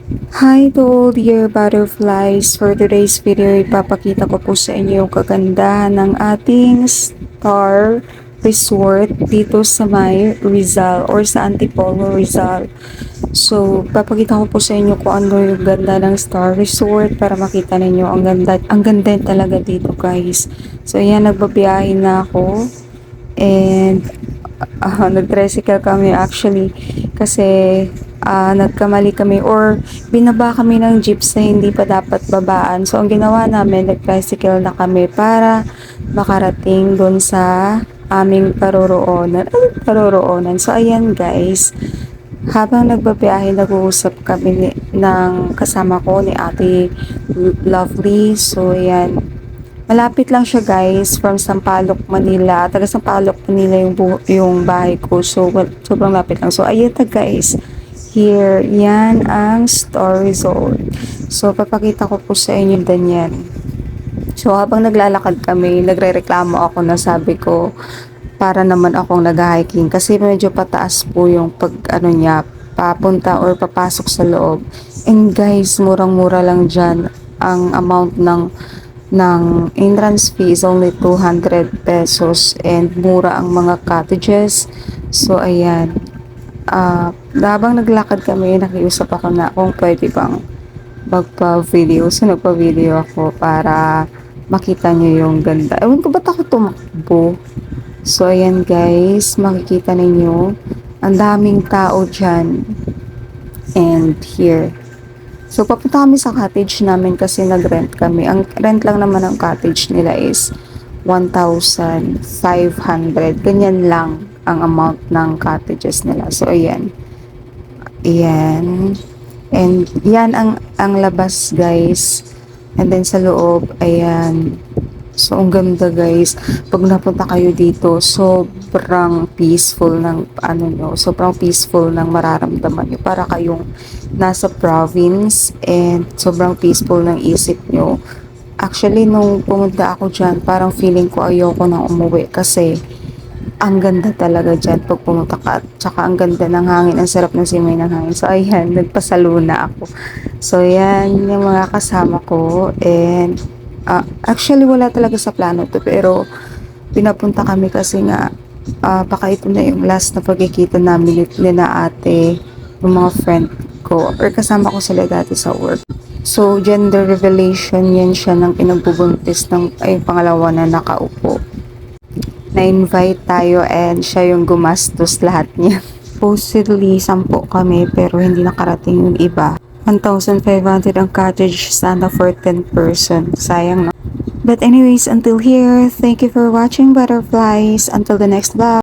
Hi to all dear butterflies. For today's video, ipapakita ko po sa inyo yung kagandahan ng ating star resort dito sa may Rizal or sa Antipolo, Rizal. So, papakita ko po sa inyo kung ano yung ganda ng star resort para makita ninyo ang ganda talaga dito guys. So, ayan, nagbabiyahe na ako and nag-tricycle kami actually kasi nagkamali kami or binaba kami ng jeep sa hindi pa dapat babaan. So, ang ginawa namin, nag-tricycle na kami para makarating doon sa aming paroroonan. Paroroonan. So, ayan guys, habang nagbabiyahe, nag-uusap kami ng kasama ko ni Ate Lovely. So, ayan, malapit lang siya guys from Sampaloc, Manila. Taga Sampaloc, Manila yung bahay ko. So, sobrang lapit lang. So, ayun na guys. Here, yan ang Star Resort. So, papakita ko po sa inyo din yan. So, habang naglalakad kami, nagre-reklamo ako na sabi ko, para naman akong nag-hiking. Kasi medyo pataas po yung niya, papunta or papasok sa loob. And guys, murang-mura lang dyan. Ang amount ng entrance fee is only 200 pesos and mura ang mga cottages. So, ayan. Habang naglakad kami, nakiusap ako na kung pwede bang magpa-video. So, nagpa-video ako para makita nyo yung ganda. Ewan ko ba't ako tumakbo. So, ayan guys, makikita ninyo, ang daming tao dyan. And here. So, papunta kami sa cottage namin kasi nag-rent kami. Ang rent lang naman ng cottage nila is 1,500. Ganyan lang ang amount ng cottages nila. So, ayan. Ayan. And yan ang labas, guys. And then sa loob, ayan. So, ang ganda guys. Pag napunta kayo dito, sobrang peaceful ng sobrang peaceful ng mararamdaman nyo. Para kayong nasa province and sobrang peaceful ng isip nyo. Actually, nung pumunta ako dyan, parang feeling ko ayoko nang umuwi kasi ang ganda talaga dyan pag pumunta ka. Tsaka ang ganda ng hangin, ang sarap ng simoy ng hangin. So, ayan, nagpasaluna ako. So, yan yung mga kasama ko. And, actually, wala talaga sa plano to. Pero, pinapunta kami kasi nga, baka ito na yung last na pagkikita namin ni na ate, yung mga friend ko. Or kasama ko sila dati sa work. So, gender revelation, yan siya ng pinagbubuntis ng, ay, pangalawa na nakaupo. Na-invite tayo and siya yung gumastos lahat niya. Supposedly, 10 kami pero hindi nakarating yung iba. 1,500 ang cottage sana for 10 person. Sayang no? But anyways, until here, thank you for watching butterflies. Until the next vlog.